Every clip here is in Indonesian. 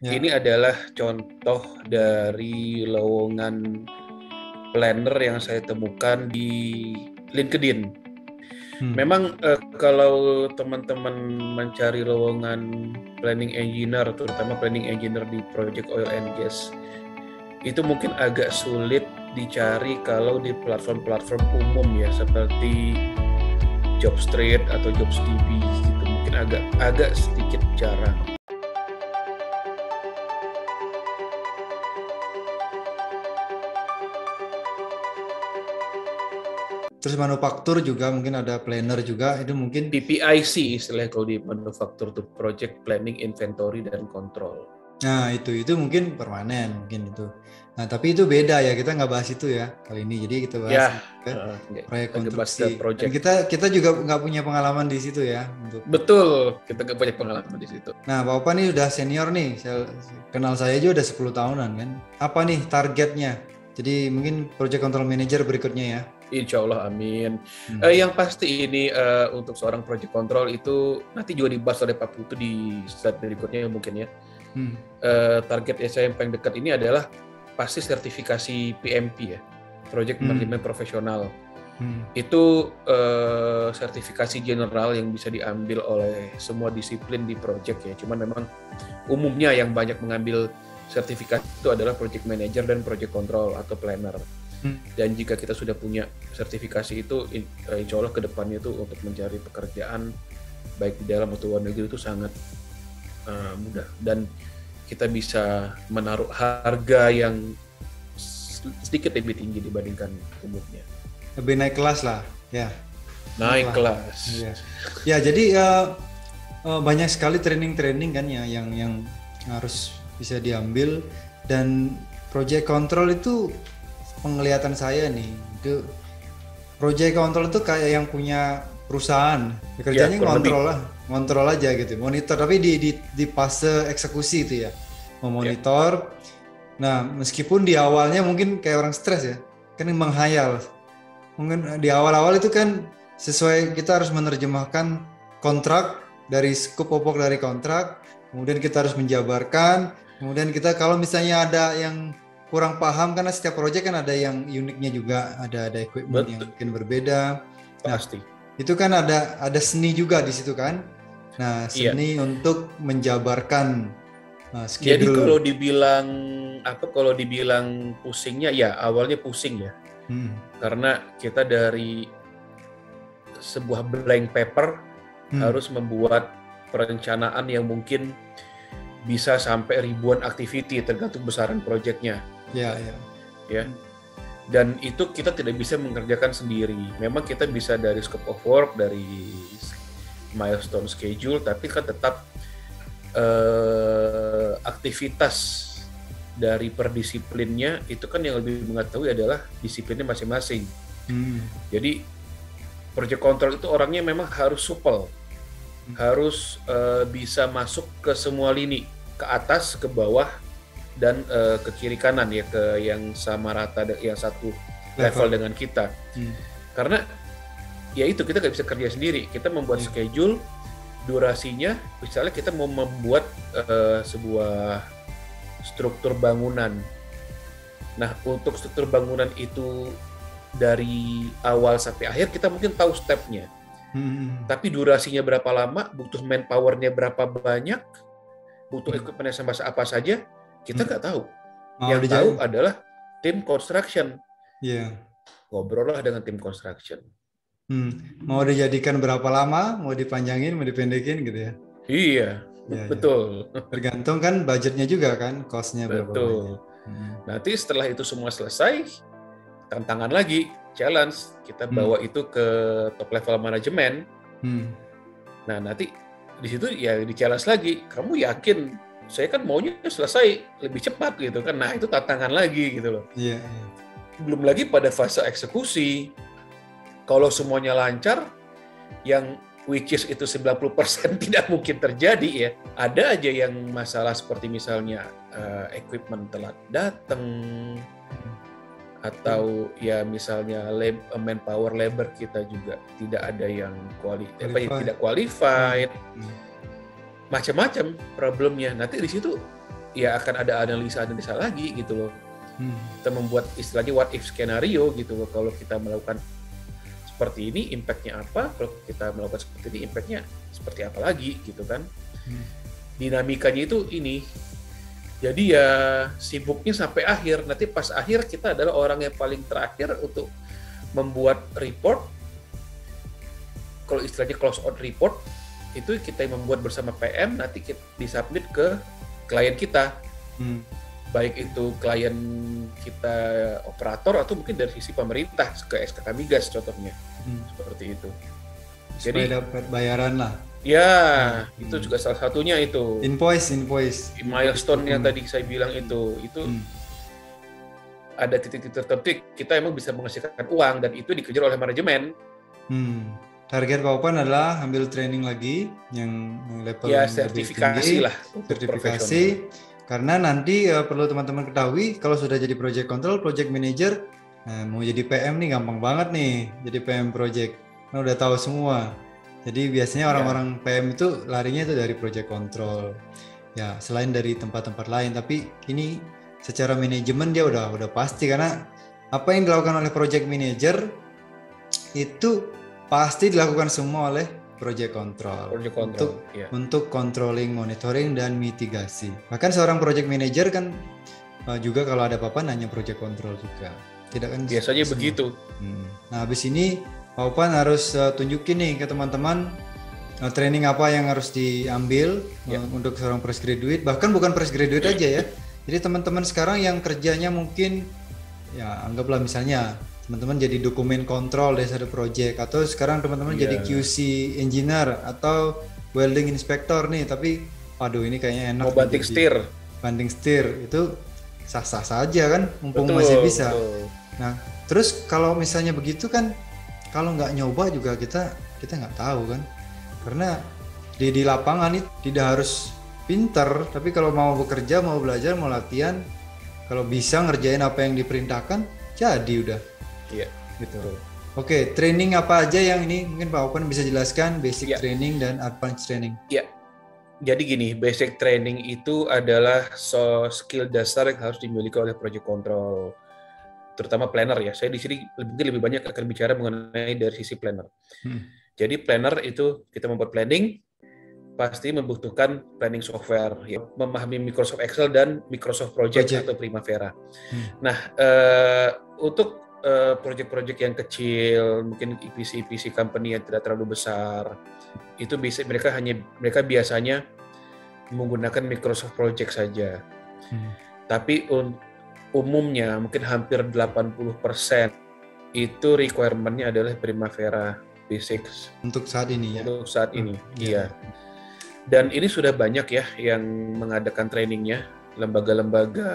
Ya. Ini adalah contoh dari lowongan planner yang saya temukan di LinkedIn. Hmm. Memang kalau teman-teman mencari lowongan planning engineer, terutama planning engineer di project oil and gas, itu mungkin agak sulit dicari kalau di platform-platform umum ya, seperti Jobstreet atau JobsDB gitu. Mungkin agak sedikit jarang. Terus manufaktur juga mungkin ada planner juga itu mungkin. PPIC istilahnya kalau di manufaktur tuh, Project Planning, Inventory, dan Control. Nah, itu mungkin permanen mungkin itu. Nah, tapi itu beda ya, kita nggak bahas itu ya kali ini. Jadi kita bahas Ya, ke proyek kita bahas ke konstruksi. Dan project. kita juga nggak punya pengalaman di situ ya untuk. Betul, kita nggak banyak pengalaman di situ. Nah, Bapak nih udah senior nih. Kenal saya aja udah 10 tahunan kan. Apa nih targetnya? Jadi mungkin project control manager berikutnya ya. Insya Allah, amin. Hmm. Yang pasti ini untuk seorang project control itu nanti juga dibahas oleh Pak Putu di slide berikutnya mungkin ya. Target saya yang paling dekat ini adalah pasti sertifikasi PMP ya, Project Management Profesional. Itu sertifikasi general yang bisa diambil oleh semua disiplin di project ya. Cuman memang umumnya yang banyak mengambil sertifikasi itu adalah project manager dan project control atau planner. Dan jika kita sudah punya sertifikasi itu, insya Allah ke depannya itu untuk mencari pekerjaan baik di dalam atau luar negeri itu sangat mudah, dan kita bisa menaruh harga yang sedikit lebih tinggi dibandingkan umumnya. Lebih naik kelas lah ya. Naik kelas. Ya jadi banyak sekali training kan ya yang harus bisa diambil, dan project control itu penglihatan saya nih, itu project control itu kayak yang punya perusahaan, kerjanya ngontrol aja gitu, monitor, tapi di fase eksekusi itu ya, memonitor. Nah, meskipun di awalnya mungkin kayak orang stres ya, kan menghayal. Mungkin di awal-awal itu kan sesuai, kita harus menerjemahkan kontrak dari scope pokok dari kontrak, kemudian kita harus menjabarkan, kemudian kita kalau misalnya ada yang kurang paham, karena setiap proyek kan ada yang uniknya juga, ada equipment yang mungkin berbeda. Pasti. Nah, itu kan ada seni juga di situ kan. Nah, seni untuk menjabarkan schedule. Jadi kalau dibilang pusingnya ya awalnya pusing ya. Karena kita dari sebuah blank paper harus membuat perencanaan yang mungkin bisa sampai ribuan activity tergantung besaran proyeknya. Ya. Dan itu kita tidak bisa mengerjakan sendiri. Memang kita bisa dari scope of work, dari milestone schedule, tapi kan tetap aktivitas dari perdisiplinnya itu kan yang lebih mengetahui adalah disiplinnya masing-masing. Jadi project control itu orangnya memang harus supel, harus bisa masuk ke semua lini, ke atas, ke bawah, dan ke kiri kanan ya, ke yang sama rata, yang satu level dengan kita. Karena ya itu kita nggak bisa kerja sendiri, kita membuat schedule, durasinya, misalnya kita mau membuat sebuah struktur bangunan. Nah, untuk struktur bangunan itu dari awal sampai akhir kita mungkin tahu stepnya. Tapi durasinya berapa lama, butuh manpower-nya berapa banyak, butuh equipment yang apa saja, kita nggak tahu. Yang tahu adalah tim construction. Ngobrol lah dengan tim construction. Mau dijadikan berapa lama, mau dipanjangin, mau dipendekin gitu ya. Iya, betul. Tergantung kan budgetnya juga kan, cost-nya berapa banyak. Nanti setelah itu semua selesai, tantangan lagi, challenge, kita bawa itu ke top level manajemen. Nah, nanti di situ ya di challenge lagi, kamu yakin saya kan maunya selesai lebih cepat gitu kan. Nah, itu tantangan lagi gitu loh. Belum lagi pada fase eksekusi, kalau semuanya lancar, yang which is itu 90% tidak mungkin terjadi ya. Ada aja yang masalah seperti misalnya equipment telat datang, atau ya misalnya manpower labor kita juga tidak ada yang tidak qualified. Macam-macam problemnya. Nanti di situ ya akan ada analisa lagi gitu loh. Kita membuat istilahnya what if skenario gitu loh. Kalau kita melakukan seperti ini impact-nya apa, kalau kita melakukan seperti ini impact-nya seperti apa lagi gitu kan. Dinamikanya itu ini. Jadi ya sibuknya sampai akhir. Nanti pas akhir kita adalah orang yang paling terakhir untuk membuat report. Kalau istilahnya close out report, itu kita yang membuat bersama PM, nanti kita disubmit ke klien kita. Baik itu klien kita operator atau mungkin dari sisi pemerintah ke SKK Migas contohnya. Seperti itu. Jadi supaya dapat bayaran lah. Ya, itu juga salah satunya itu. Invoice. Milestone yang tadi saya bilang itu ada titik-titik tertentu kita emang bisa menghasilkan uang dan itu dikejar oleh manajemen. Target Pak Opan adalah ambil training lagi yang level ya, yang sertifikasi lebih tinggi, lah, sertifikasi. Karena nanti perlu teman-teman ketahui kalau sudah jadi project control, project manager, mau jadi PM nih gampang banget nih, jadi PM project. Nah, udah tahu semua. Jadi biasanya orang-orang PM itu larinya itu dari project control. Ya, selain dari tempat-tempat lain, tapi ini secara manajemen dia udah pasti karena apa yang dilakukan oleh project manager itu pasti dilakukan semua oleh project control, untuk controlling, monitoring dan mitigasi. Bahkan seorang project manager kan juga kalau ada apa-apa nanya project control juga. Tidak kan biasanya semua. Begitu. Nah, habis ini Pak Opan harus tunjukin nih ke teman-teman training apa yang harus diambil untuk seorang fresh graduate, bahkan bukan fresh graduate aja ya. Jadi teman-teman sekarang yang kerjanya mungkin ya anggaplah misalnya teman-teman jadi dokumen kontrol dari satu project, atau sekarang teman-teman jadi QC engineer atau welding inspector nih, tapi aduh ini kayaknya enak. Mau banting setir itu sah-sah saja kan, mumpung masih bisa. Nah, terus kalau misalnya begitu kan, kalau nggak nyoba juga kita nggak tahu kan, karena di lapangan itu tidak harus pinter, tapi kalau mau bekerja, mau belajar, mau latihan, kalau bisa ngerjain apa yang diperintahkan, jadi udah. Iya, gitu. Oke, training apa aja yang ini mungkin Pak Opan bisa jelaskan, basic training dan advanced training. Iya. Jadi gini, basic training itu adalah skill dasar yang harus dimiliki oleh project control, terutama planner ya. Saya di sini mungkin lebih banyak akan bicara mengenai dari sisi planner. Jadi planner itu kita membuat planning, pasti membutuhkan planning software, ya, memahami Microsoft Excel dan Microsoft Project. Atau Primavera. Nah, untuk project-project yang kecil, mungkin EPC company yang tidak terlalu besar, itu bisa mereka biasanya menggunakan Microsoft Project saja. Tapi umumnya mungkin hampir 80% itu requirement-nya adalah Primavera Basics. Untuk saat ini ya. Untuk saat ini, iya. Dan ini sudah banyak ya yang mengadakan trainingnya. Lembaga-lembaga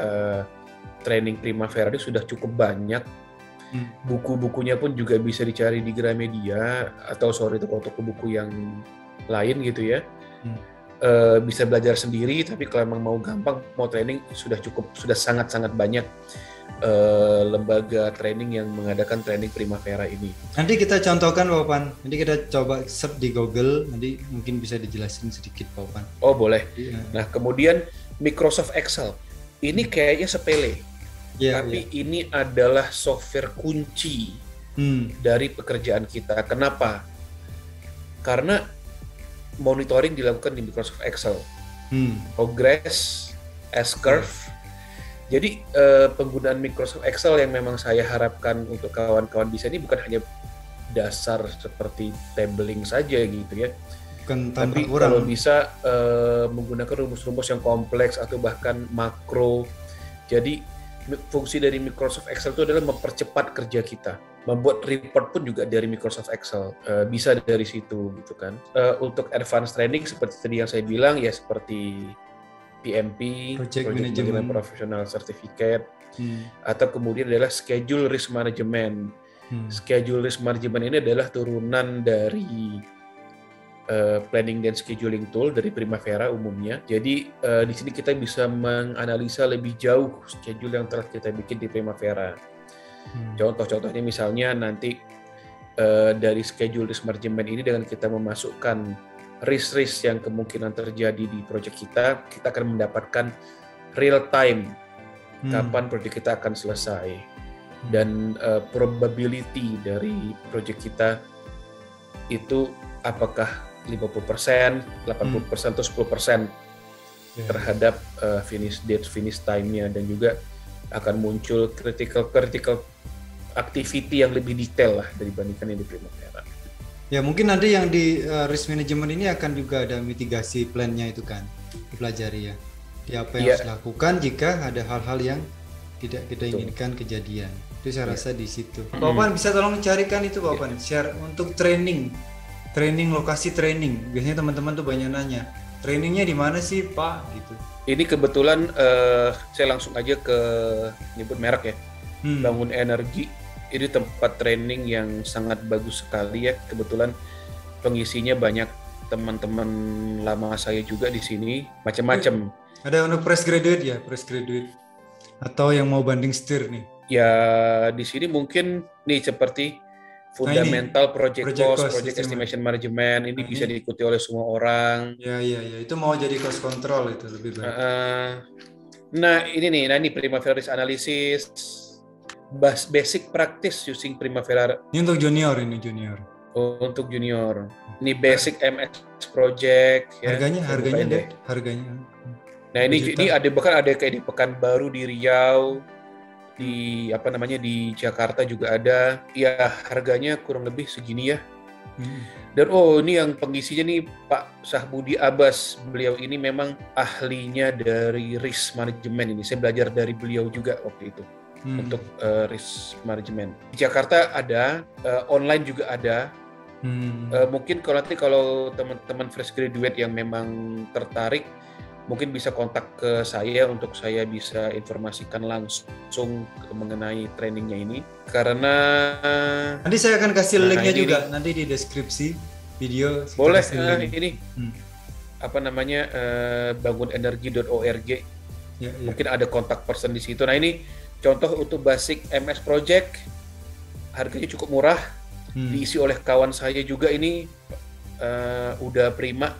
training Primavera ini sudah cukup banyak. Buku-bukunya pun juga bisa dicari di Gramedia atau toko-toko buku yang lain gitu ya. Bisa belajar sendiri, tapi kalau emang mau gampang, mau training sudah sangat-sangat banyak lembaga training yang mengadakan training Primavera ini. Nanti kita contohkan Pak Opan, nanti kita coba search di Google, nanti mungkin bisa dijelasin sedikit Pak Opan. Oh boleh. Nah kemudian Microsoft Excel, ini kayaknya sepele. Tapi ini adalah software kunci dari pekerjaan kita. Kenapa? Karena monitoring dilakukan di Microsoft Excel. Progress, S-curve. Jadi penggunaan Microsoft Excel yang memang saya harapkan untuk kawan-kawan bisa ini bukan hanya dasar seperti tabling saja gitu ya. Tapi kalau bisa menggunakan rumus-rumus yang kompleks atau bahkan makro. Jadi fungsi dari Microsoft Excel itu adalah mempercepat kerja kita. Membuat report pun juga dari Microsoft Excel, bisa dari situ gitu kan. Untuk advanced training seperti tadi yang saya bilang ya, seperti PMP, Project Management Professional Certificate, atau kemudian adalah Schedule Risk Management. Schedule Risk Management ini adalah turunan dari planning dan scheduling tool dari Primavera umumnya. Jadi di sini kita bisa menganalisa lebih jauh schedule yang telah kita bikin di Primavera. Contoh-contohnya misalnya nanti dari schedule risk management ini dengan kita memasukkan risk-risk yang kemungkinan terjadi di project kita akan mendapatkan real time kapan proyek kita akan selesai dan probability dari proyek kita itu apakah 50%, 80% atau 10% terhadap finish date, finish time-nya, dan juga akan muncul critical activity yang lebih detail lah dibandingkan yang di Primavera. Ya mungkin nanti yang di risk management ini akan juga ada mitigasi plan-nya itu kan dipelajari ya. Di apa yang harus dilakukan jika ada hal-hal yang tidak kita inginkan kejadian. Itu saya rasa di situ. Pak Opan bisa tolong carikan itu Pak Opan, share untuk training lokasi training. Biasanya teman-teman tuh banyak nanya, trainingnya di mana sih Pak gitu. Ini kebetulan saya langsung aja ke nyebut merek ya, Bangun Energi. Ini tempat training yang sangat bagus sekali ya. Kebetulan pengisinya banyak teman-teman lama saya juga di sini, macam-macam. Ada untuk fresh graduate atau yang mau banding setir nih. Ya di sini mungkin nih seperti fundamental project cost, project estimation management ini bisa diikuti oleh semua orang. Ya, itu mau jadi cost control itu lebih baik. Nah ini Primavera Risk Analysis, basic practice using Primavera. Ini untuk junior. Oh, untuk junior. Ini basic MS project. Harganya deh. Nah ini ada kayak di Pekanbaru, di Riau, di di Jakarta juga ada. Ya harganya kurang lebih segini ya. Dan ini yang pengisinya nih Pak Sahbudi Abbas. Beliau ini memang ahlinya dari risk management ini. Saya belajar dari beliau juga waktu itu untuk risk management. Di Jakarta ada, online juga ada. Mungkin kalau teman-teman fresh graduate yang memang tertarik, mungkin bisa kontak ke saya untuk saya bisa informasikan langsung mengenai trainingnya ini. Karena nanti saya akan kasih linknya juga nanti di deskripsi video. Boleh ini bangunenergi.org. Mungkin ada kontak person di situ. Nah ini contoh untuk basic MS project, harganya cukup murah, diisi oleh kawan saya juga ini udah prima.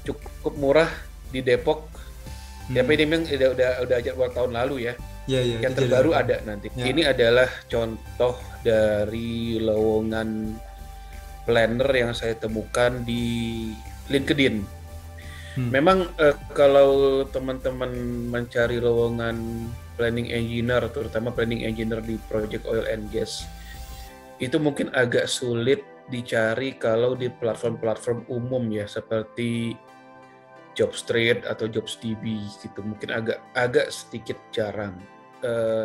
Cukup murah di Depok. Tapi ini memang udah aja tahun lalu ya. Yang terbaru ada nanti. Ini adalah contoh dari lowongan planner yang saya temukan di LinkedIn. Memang kalau teman-teman mencari lowongan planning engineer, terutama planning engineer di project oil and gas, itu mungkin agak sulit dicari kalau di platform-platform umum ya, seperti Jobstreet atau JobsDB gitu, mungkin agak sedikit jarang.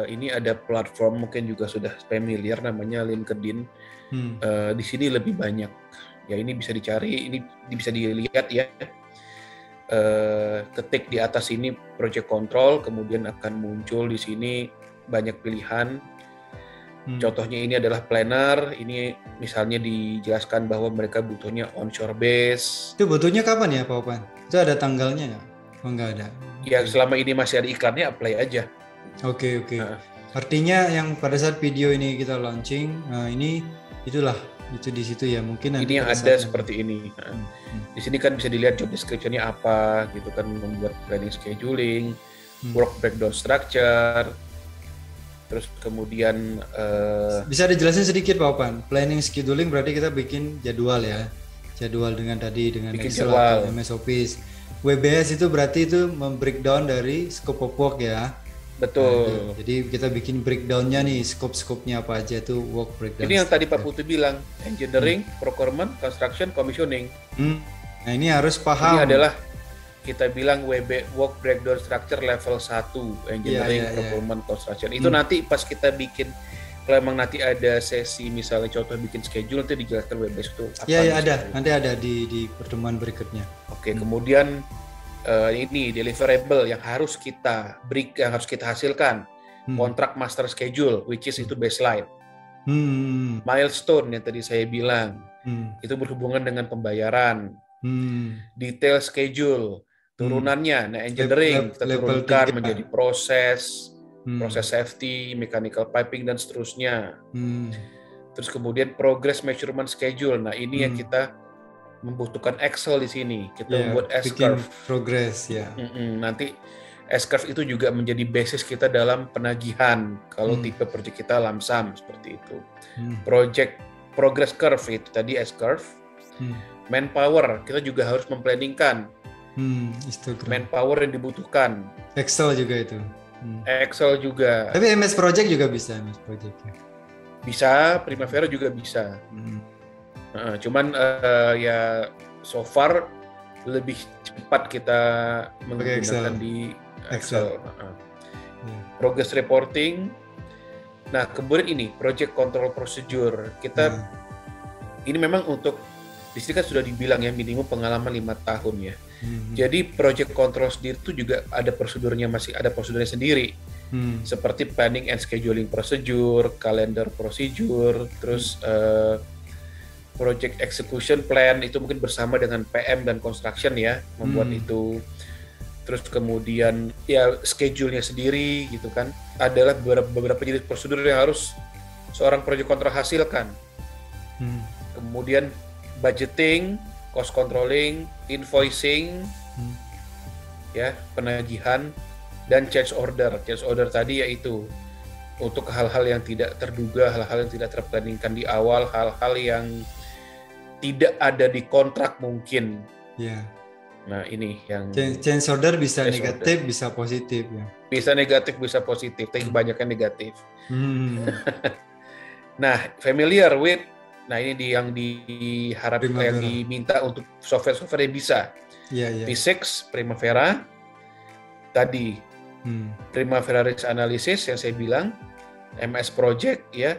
Ini ada platform mungkin juga sudah familiar namanya LinkedIn. Di sini lebih banyak. Ya ini bisa dicari, ini bisa dilihat ya. Ketik di atas ini project control, kemudian akan muncul di sini banyak pilihan. Contohnya ini adalah planner, ini misalnya dijelaskan bahwa mereka butuhnya onshore base. Itu butuhnya kapan ya Pak Opan? Itu ada tanggalnya nggak? Oh nggak ada. Ya selama ini masih ada iklannya, apply aja. Oke. Artinya yang pada saat video ini kita launching, itu di situ ya mungkin nanti. Ini yang ada seperti ini. Di sini kan bisa dilihat job description-nya apa, gitu kan, membuat planning scheduling, work breakdown structure. Terus kemudian bisa dijelasin sedikit Pak Opan. Planning scheduling berarti kita bikin jadwal ya. Jadwal dengan Excel atau MS Office. WBS itu berarti itu membreakdown dari scope of work ya. Betul. Jadi kita bikin breakdown-nya nih, scope-nya apa aja tuh work breakdown. Ini yang tadi Pak Putu bilang, engineering, procurement, construction, commissioning. Nah ini harus paham. Ini adalah kita bilang work breakdown structure level 1, engineering, procurement, construction. Itu nanti pas kita bikin, kalau emang nanti ada sesi misalnya contoh bikin schedule, nanti dijelaskan WBS itu apa. Iya ada, nanti ada di pertemuan berikutnya. Oke, kemudian ini deliverable yang harus kita yang harus kita hasilkan, kontrak master schedule, which is itu baseline. Milestone yang tadi saya bilang, itu berhubungan dengan pembayaran. Detail schedule, turunannya, nah engineering kita turunkan menjadi proses safety, mechanical piping dan seterusnya. Terus kemudian progress measurement schedule, nah ini yang kita membutuhkan Excel di sini, kita membuat S-curve progress ya. Nanti S-curve itu juga menjadi basis kita dalam penagihan kalau tipe project kita lump sum seperti itu. Project progress curve itu tadi S-curve. Manpower kita juga harus memplanningkan manpower yang dibutuhkan. Excel juga itu. Excel juga. Tapi MS Project juga bisa, MS Project. Bisa, Primavera juga bisa. Cuman ya so far lebih cepat kita menggunakan di Excel. Progress reporting. Nah, kemudian ini project control procedure. Kita ini memang untuk di sini kan sudah dibilang ya minimum pengalaman 5 tahun ya. Jadi project control sendiri itu juga ada prosedurnya, masih ada prosedurnya sendiri. Seperti planning and scheduling procedure, calendar procedure, terus project execution plan itu mungkin bersama dengan PM dan construction ya membuat itu. Terus kemudian ya schedule-nya sendiri gitu kan. Adalah beberapa jenis prosedur yang harus seorang project control hasilkan. Kemudian budgeting, cost controlling, invoicing, ya penagihan, dan change order. Change order tadi yaitu untuk hal-hal yang tidak terduga, hal-hal yang tidak terplanningkan di awal, hal-hal yang tidak ada di kontrak mungkin. Ya. Nah ini yang change order bisa negatif, bisa positif ya. Bisa negatif, bisa positif, tapi kebanyakan negatif. Nah, familiar with, nah ini yang diharapkan, yang diminta untuk software-software yang bisa. P6, Primavera, tadi Primavera Risk Analysis yang saya bilang, MS Project ya.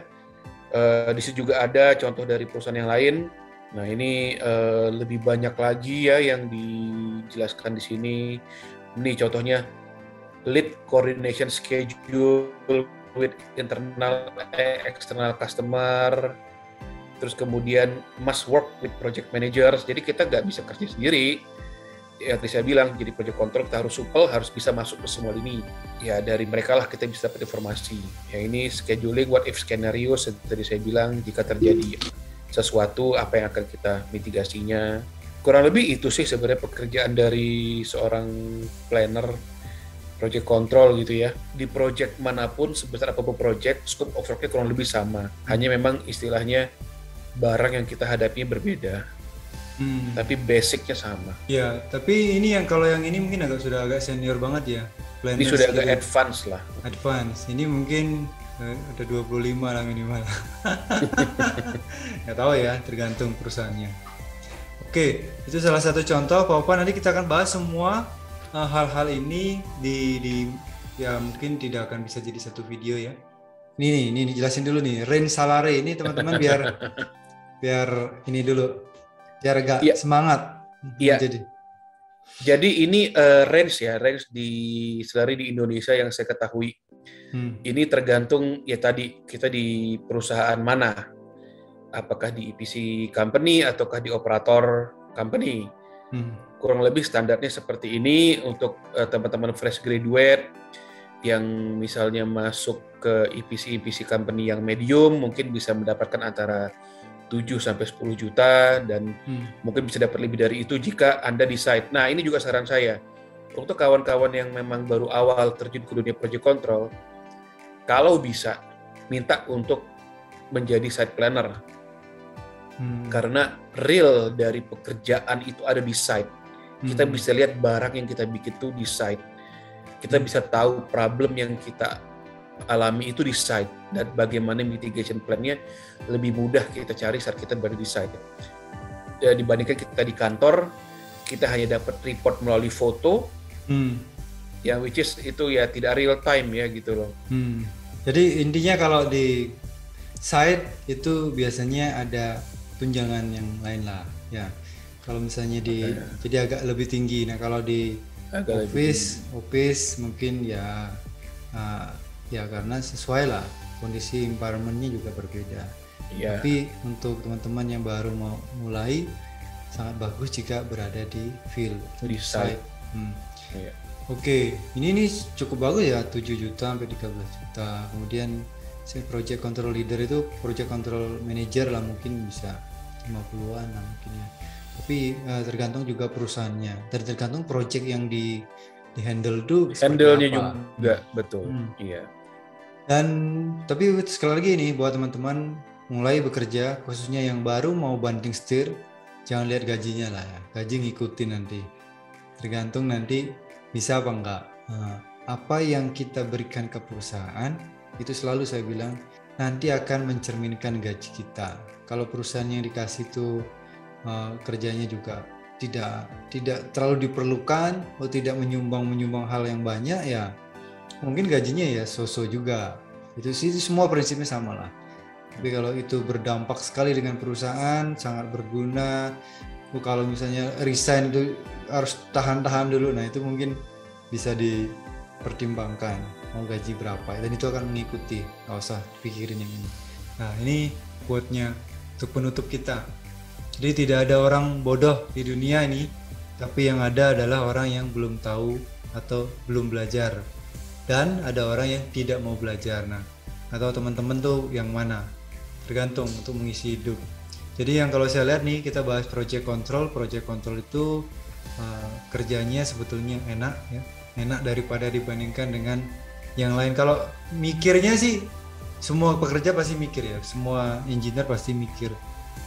Di situ juga ada contoh dari perusahaan yang lain. Nah ini lebih banyak lagi ya yang dijelaskan di sini. Ini contohnya lead coordination schedule with internal external customer. Terus kemudian must work with project managers. Jadi kita nggak bisa kerja sendiri. Ya tadi saya bilang jadi project control kita harus supel, harus bisa masuk ke semua lini. Ya dari mereka lah kita bisa dapat informasi. Ya ini scheduling what if scenario tadi saya bilang jika terjadi sesuatu apa yang akan kita mitigasinya. Kurang lebih itu sih sebenarnya pekerjaan dari seorang planner project control gitu ya. Di project manapun sebesar apapun project, scope of work-nya kurang lebih sama. Hanya memang istilahnya barang yang kita hadapi berbeda. Tapi basicnya sama. Ya, tapi ini yang kalau yang ini mungkin sudah agak senior banget ya. Planner ini sudah agak advance lah. Advance. Ini mungkin ada 25 lah minimal. Nggak tahu ya, tergantung perusahaannya. Oke, itu salah satu contoh. Pak, nanti kita akan bahas semua hal-hal ini di ya mungkin tidak akan bisa jadi satu video ya. Ini jelasin dulu nih, range salary ini teman-teman biar ini dulu, biar agak semangat. Iya. Jadi ini range di salary di Indonesia yang saya ketahui. Ini tergantung ya tadi kita di perusahaan mana, apakah di EPC company ataukah di operator company. Kurang lebih standarnya seperti ini untuk teman-teman fresh graduate yang misalnya masuk ke EPC company yang medium mungkin bisa mendapatkan antara 7 sampai 10 juta dan mungkin bisa dapat lebih dari itu jika Anda di site. Nah, ini juga saran saya untuk kawan-kawan yang memang baru awal terjun ke dunia project control. Kalau bisa, minta untuk menjadi site planner. Karena real dari pekerjaan itu ada di site. Kita bisa lihat barang yang kita bikin itu di site. Kita bisa tahu problem yang kita alami itu di site. Dan bagaimana mitigation plan-nya lebih mudah kita cari saat kita berada di site. Dibandingkan kita di kantor, kita hanya dapat report melalui foto, yang which is itu ya tidak real time ya gitu loh. Jadi intinya kalau di site itu biasanya ada tunjangan yang lain lah ya. Kalau misalnya jadi agak lebih tinggi. Nah kalau di office mungkin ya karena sesuai lah kondisi environment-nya juga berbeda. Tapi untuk teman-teman yang baru mau mulai sangat bagus jika berada di field di site. Oke, ini cukup bagus ya, 7 juta sampai 13 juta. Kemudian project control leader itu project control manager lah mungkin bisa 50-an lah mungkin ya. Tapi tergantung juga perusahaannya dan tergantung project yang di handle tuh seperti handle-nya apa. juga betul. Iya. Dan tapi sekali lagi nih buat teman-teman mulai bekerja, khususnya yang baru mau banting setir, jangan lihat gajinya lah ya. Gaji ngikutin nanti. Tergantung nanti bisa apa enggak. Nah, apa yang kita berikan ke perusahaan itu selalu saya bilang nanti akan mencerminkan gaji kita. Kalau perusahaan yang dikasih itu kerjanya juga tidak terlalu diperlukan atau tidak menyumbang hal yang banyak, ya mungkin gajinya ya so-so juga. Itu sih semua prinsipnya sama lah. Tapi kalau itu berdampak sekali dengan perusahaan, sangat berguna. Kalau misalnya resign itu harus tahan-tahan dulu, nah itu mungkin bisa dipertimbangkan mau gaji berapa, dan itu akan mengikuti, nggak usah pikirin yang ini. Nah ini quote-nya untuk penutup kita. Jadi tidak ada orang bodoh di dunia ini, tapi yang ada adalah orang yang belum tahu atau belum belajar, dan ada orang yang tidak mau belajar. Nah, atau teman-teman tuh yang mana? Tergantung untuk mengisi hidup. Jadi yang kalau saya lihat nih, kita bahas project control itu kerjanya sebetulnya enak ya, enak daripada dibandingkan dengan yang lain. Kalau mikirnya sih semua pekerja pasti mikir ya, semua engineer pasti mikir.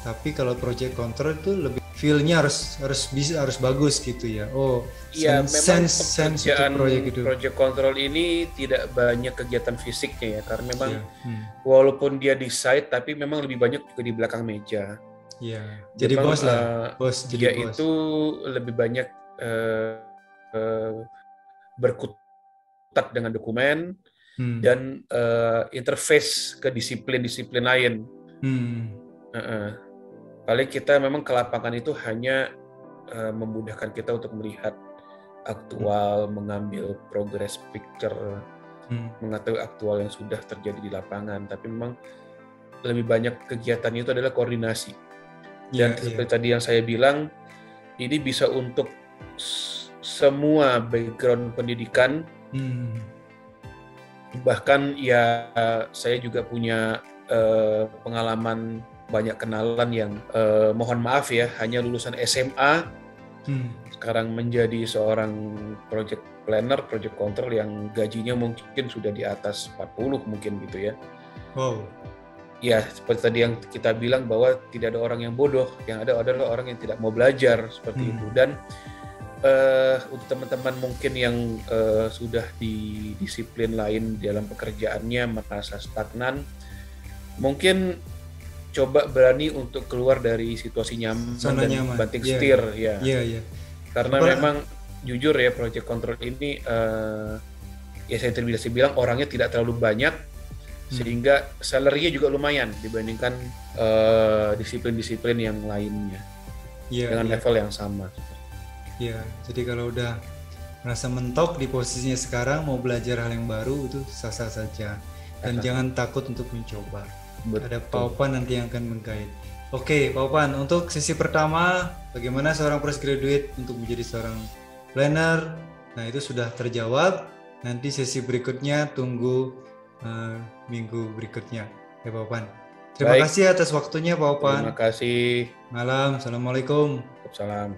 Tapi kalau project control itu lebih feel-nya harus bagus gitu ya. Oh, iya, memang pekerjaan project control ini tidak banyak kegiatan fisiknya ya, karena memang walaupun dia di site, tapi memang lebih banyak juga di belakang meja. Iya, jadi memang, bos lah. Dia itu lebih banyak berkutat dengan dokumen dan interface ke disiplin-disiplin lain. Paling kita memang ke lapangan itu hanya memudahkan kita untuk melihat aktual, mengambil progress picture, mengetahui aktual yang sudah terjadi di lapangan. Tapi memang lebih banyak kegiatan itu adalah koordinasi. Dan seperti tadi yang saya bilang, ini bisa untuk semua background pendidikan. Bahkan ya saya juga punya pengalaman, banyak kenalan yang mohon maaf ya, hanya lulusan SMA sekarang menjadi seorang project planner, project control yang gajinya mungkin sudah di atas 40 mungkin gitu ya. Wow. Ya seperti tadi yang kita bilang bahwa tidak ada orang yang bodoh, yang ada adalah orang yang tidak mau belajar seperti itu. Dan untuk teman-teman mungkin yang sudah di disiplin lain dalam pekerjaannya merasa stagnan, mungkin coba berani untuk keluar dari situasi nyaman dan banting setir ya. Karena memang jujur ya, project control ini ya saya bisa bilang orangnya tidak terlalu banyak, sehingga salary-nya juga lumayan dibandingkan disiplin-disiplin yang lainnya dengan level yang sama. Ya, jadi kalau udah merasa mentok di posisinya sekarang, mau belajar hal yang baru, itu sah-sah saja. Dan jangan takut untuk mencoba. Betul. Ada Pak Opan nanti yang akan meng-guide. Oke, Pak Opan, untuk sesi pertama, bagaimana seorang fresh graduate untuk menjadi seorang planner? Nah, itu sudah terjawab. Nanti sesi berikutnya tunggu minggu berikutnya. Ya, Pak Opan. Terima kasih atas waktunya, Pak Opan. Terima kasih. Malam, Assalamualaikum. Salam.